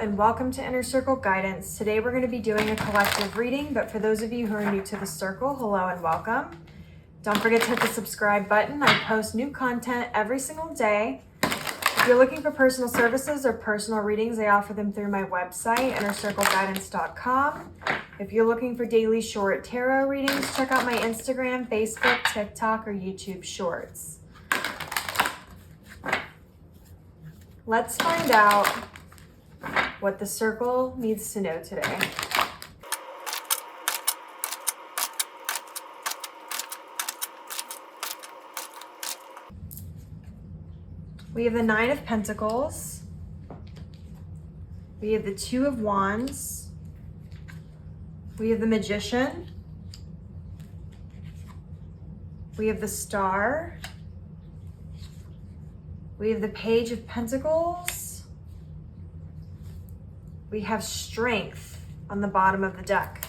and welcome to Inner Circle Guidance. Today we're going to be doing a collective reading, but for those of you who are new to the circle, hello and welcome. Don't forget to hit the subscribe button. I post new content every single day. If you're looking for personal services or personal readings, I offer them through my website, innercircleguidance.com. If you're looking for daily short tarot readings, check out my Instagram, Facebook, TikTok, or YouTube Shorts. Let's find out what the circle needs to know today. We have the Nine of Pentacles. We have the Two of Wands. We have the Magician. We have the Star. We have the Page of Pentacles. We have Strength on the bottom of the deck.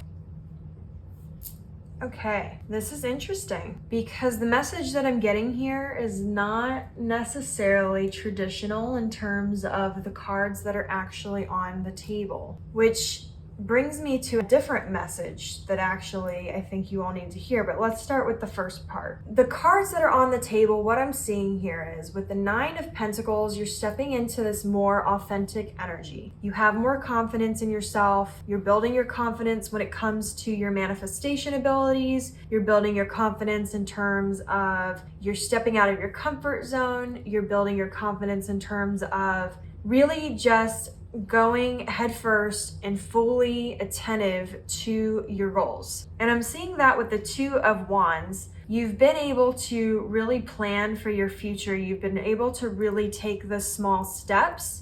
Okay, this is interesting because the message that I'm getting here is not necessarily traditional in terms of the cards that are actually on the table, which brings me to a different message that actually I think you all need to hear. But let's start with the first part. The cards that are on the table, what I'm seeing here is with the Nine of Pentacles, you're stepping into this more authentic energy. You have more confidence in yourself. You're building your confidence when it comes to your manifestation abilities. You're building your confidence in terms of you're stepping out of your comfort zone. You're building your confidence in terms of really just going headfirst and fully attentive to your goals. And I'm seeing that with the Two of Wands. You've been able to really plan for your future. You've been able to really take the small steps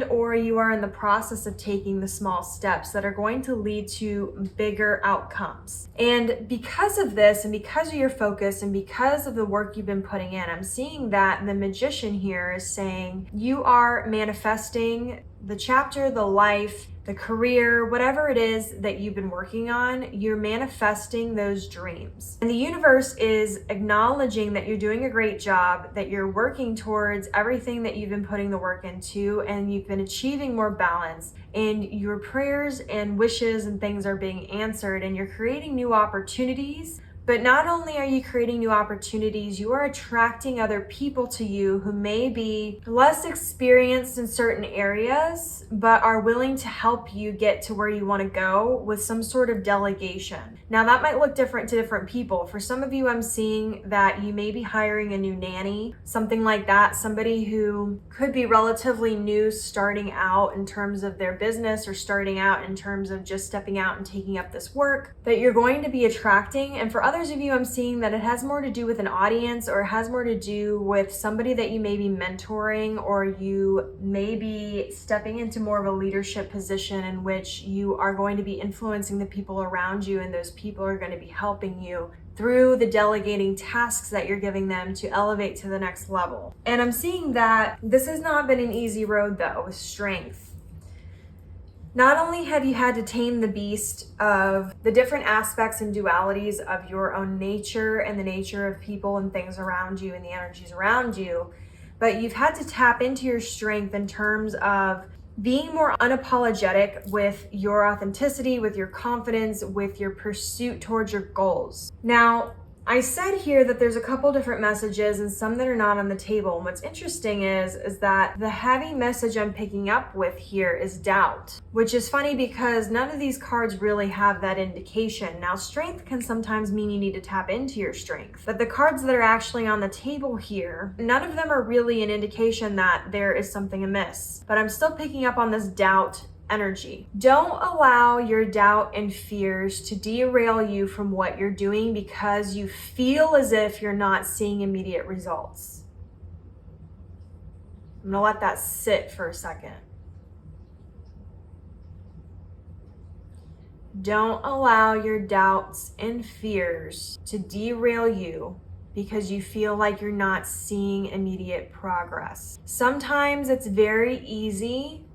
or you are in the process of taking the small steps that are going to lead to bigger outcomes. And because of this and because of your focus and because of the work you've been putting in, I'm seeing that the Magician here is saying you are manifesting the chapter, the life, the career, whatever it is that you've been working on, you're manifesting those dreams. And the universe is acknowledging that you're doing a great job, that you're working towards everything that you've been putting the work into, and you've been achieving more balance, and your prayers and wishes and things are being answered, and you're creating new opportunities. But not only are you creating new opportunities, you are attracting other people to you who may be less experienced in certain areas, but are willing to help you get to where you want to go with some sort of delegation. Now that might look different to different people. For some of you, I'm seeing that you may be hiring a new nanny, something like that, somebody who could be relatively new starting out in terms of their business or starting out in terms of just stepping out and taking up this work that you're going to be attracting. And for others of you, I'm seeing that it has more to do with an audience, or it has more to do with somebody that you may be mentoring, or you may be stepping into more of a leadership position in which you are going to be influencing the people around you, and those people are going to be helping you through the delegating tasks that you're giving them to elevate to the next level. And I'm seeing that this has not been an easy road though, with Strength. Not only have you had to tame the beast of the different aspects and dualities of your own nature and the nature of people and things around you and the energies around you, but you've had to tap into your strength in terms of being more unapologetic with your authenticity, with your confidence, with your pursuit towards your goals. Now, I said here that there's a couple different messages and some that are not on the table. And what's interesting is that the heavy message I'm picking up with here is doubt, which is funny because none of these cards really have that indication. Now, Strength can sometimes mean you need to tap into your strength, but the cards that are actually on the table here, none of them are really an indication that there is something amiss, but I'm still picking up on this doubt energy. Don't allow your doubt and fears to derail you from what you're doing because you feel as if you're not seeing immediate results. I'm gonna let that sit for a second. Don't allow your doubts and fears to derail you because you feel like you're not seeing immediate progress. Sometimes it's very easy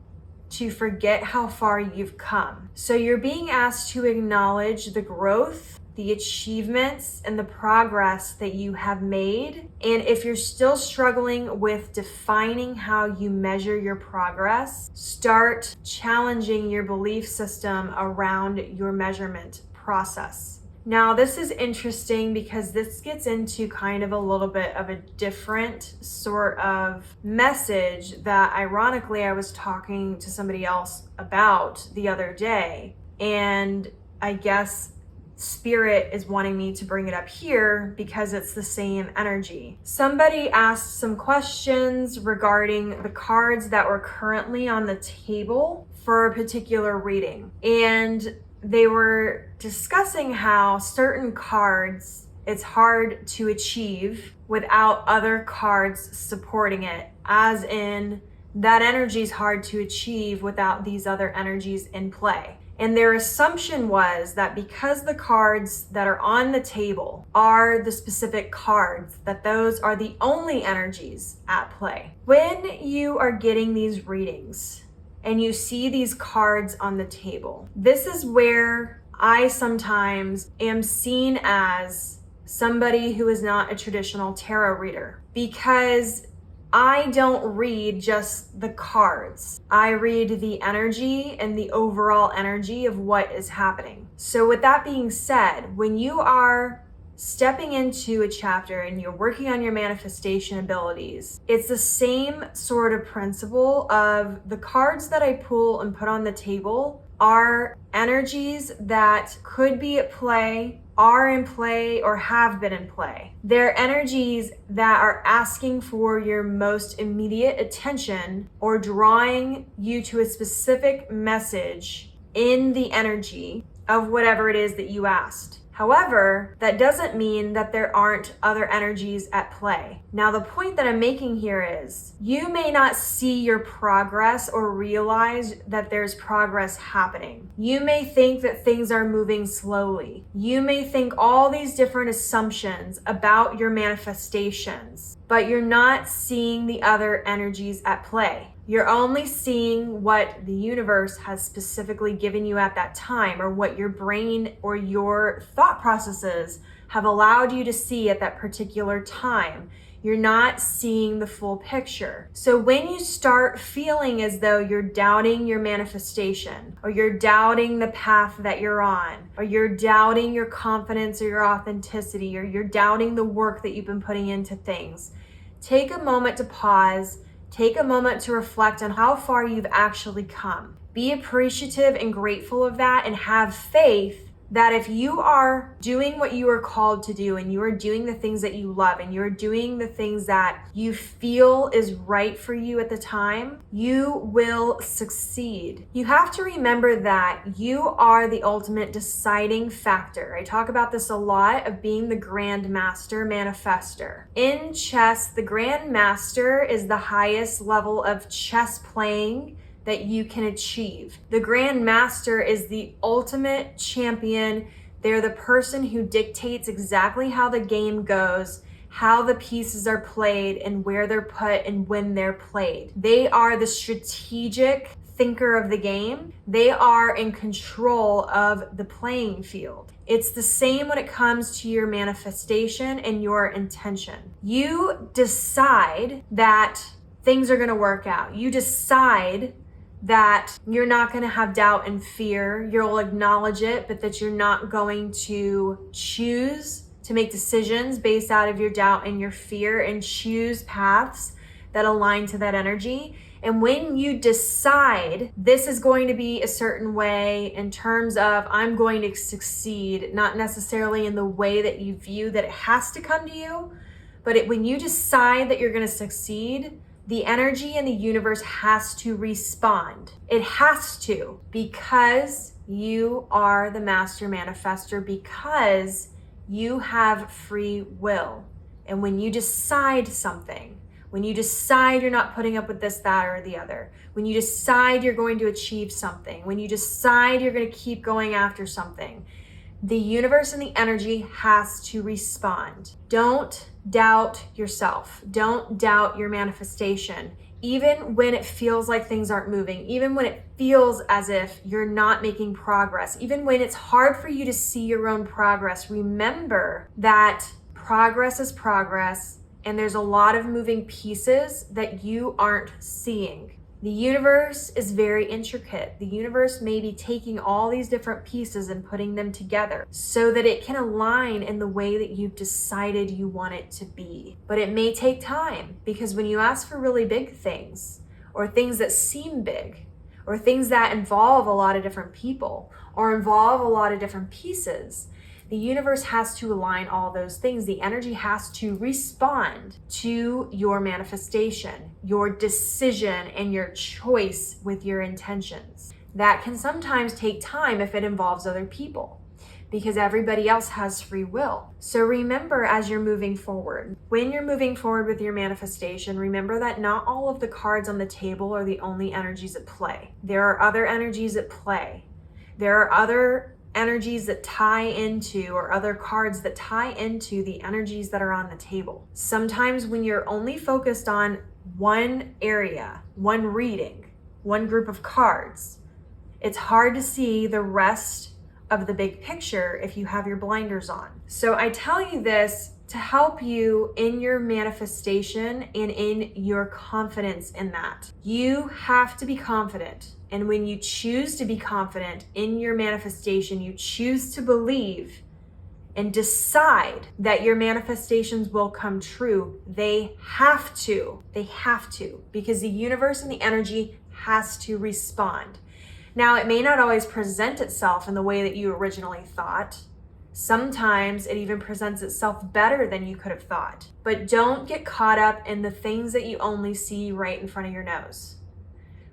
to forget how far you've come. So you're being asked to acknowledge the growth the achievements and the progress that you have made. And if you're still struggling with defining how you measure your progress, start challenging your belief system around your measurement process. Now, this is interesting because this gets into kind of a little bit of a different sort of message that ironically I was talking to somebody else about the other day. And I guess Spirit is wanting me to bring it up here because it's the same energy. Somebody asked some questions regarding the cards that were currently on the table for a particular reading. And they were discussing how certain cards, it's hard to achieve without other cards supporting it, as in that energy is hard to achieve without these other energies in play. And their assumption was that because the cards that are on the table are the specific cards, that those are the only energies at play. When you are getting these readings and you see these cards on the table, this is where I sometimes am seen as somebody who is not a traditional tarot reader, because I don't read just the cards. I read the energy and the overall energy of what is happening. So with that being said, when you are stepping into a chapter and you're working on your manifestation abilities, it's the same sort of principle of the cards that I pull and put on the table are energies that could be at play, are in play, or have been in play. They're energies that are asking for your most immediate attention or drawing you to a specific message in the energy of whatever it is that you asked. However, that doesn't mean that there aren't other energies at play. Now, the point that I'm making here is you may not see your progress or realize that there's progress happening. You may think that things are moving slowly. You may think all these different assumptions about your manifestations, but you're not seeing the other energies at play. You're only seeing what the universe has specifically given you at that time, or what your brain or your thought processes have allowed you to see at that particular time. You're not seeing the full picture. So when you start feeling as though you're doubting your manifestation, or you're doubting the path that you're on, or you're doubting your confidence or your authenticity, or you're doubting the work that you've been putting into things, take a moment to pause. Take a moment to reflect on how far you've actually come. Be appreciative and grateful of that, and have faith that if you are doing what you are called to do, and you are doing the things that you love, and you're doing the things that you feel is right for you at the time, you will succeed. You have to remember that you are the ultimate deciding factor. I talk about this a lot, of being the Grand Master Manifestor. In chess, the Grand Master is the highest level of chess playing that you can achieve. The Grand Master is the ultimate champion. They're the person who dictates exactly how the game goes, how the pieces are played, and where they're put and when they're played. They are the strategic thinker of the game. They are in control of the playing field. It's the same when it comes to your manifestation and your intention. You decide that things are gonna work out. You decide that you're not going to have doubt and fear. You'll acknowledge it, but that you're not going to choose to make decisions based out of your doubt and your fear, and choose paths that align to that energy. And when you decide this is going to be a certain way, in terms of I'm going to succeed, not necessarily in the way that you view that it has to come to you, but when you decide that you're going to succeed, the energy in the universe has to respond. It has to, because you are the master manifestor, because you have free will. And when you decide something, when you decide you're not putting up with this, that, or the other, when you decide you're going to achieve something, when you decide you're going to keep going after something, the universe and the energy has to respond. Don't doubt yourself. Don't doubt your manifestation. even when it feels like things aren't moving, even when it feels as if you're not making progress, even when it's hard for you to see your own progress, remember that progress is progress, and there's a lot of moving pieces that you aren't seeing. The universe is very intricate. The universe may be taking all these different pieces and putting them together so that it can align in the way that you've decided you want it to be. But it may take time, because when you ask for really big things, or things that seem big, or things that involve a lot of different people, or involve a lot of different pieces, the universe has to align all those things. The energy has to respond to your manifestation, your decision, and your choice with your intentions. That can sometimes take time if it involves other people, because everybody else has free will. So remember, as you're moving forward, when you're moving forward with your manifestation, remember that not all of the cards on the table are the only energies at play. There are other energies at play. There are other energies that tie into, or other cards that tie into the energies that are on the table. Sometimes when you're only focused on one area, one reading, one group of cards, it's hard to see the rest of the big picture if you have your blinders on. So I tell you this to help you in your manifestation and in your confidence in that. You have to be confident. And when you choose to be confident in your manifestation, you choose to believe and decide that your manifestations will come true. They have to, because the universe and the energy has to respond. Now, it may not always present itself in the way that you originally thought. Sometimes it even presents itself better than you could have thought. But don't get caught up in the things that you only see right in front of your nose.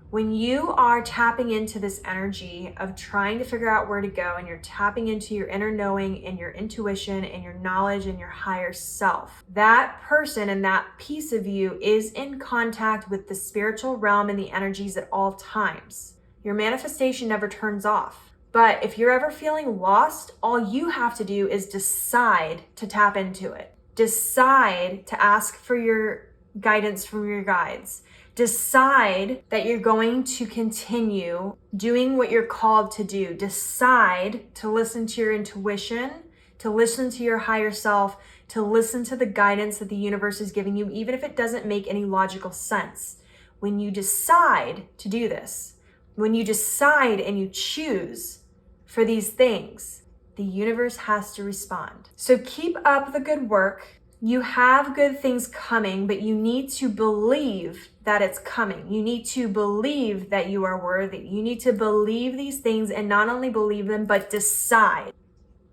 When you are tapping into this energy of trying to figure out where to go, and you're tapping into your inner knowing and your intuition and your knowledge and your higher self, that person and that piece of you is in contact with the spiritual realm and the energies at all times. Your manifestation never turns off. But if you're ever feeling lost, all you have to do is decide to tap into it. Decide to ask for your guidance from your guides. Decide that you're going to continue doing what you're called to do. Decide to listen to your intuition, to listen to your higher self, to listen to the guidance that the universe is giving you, even if it doesn't make any logical sense. When you decide to do this, when you decide and you choose for these things, the universe has to respond. So keep up the good work. You have good things coming, but you need to believe that it's coming. You need to believe that you are worthy. You need to believe these things, and not only believe them, but decide.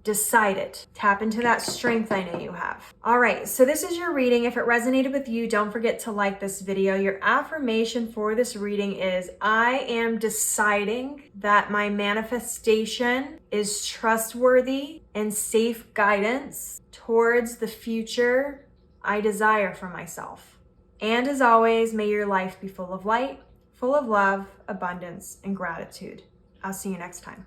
Decide it. Tap into that strength I know you have. All right, so this is your reading. If it resonated with you, don't forget to like this video. Your affirmation for this reading is, I am deciding that my manifestation is trustworthy and safe guidance towards the future I desire for myself. And as always, may your life be full of light, full of love, abundance, and gratitude. I'll see you next time.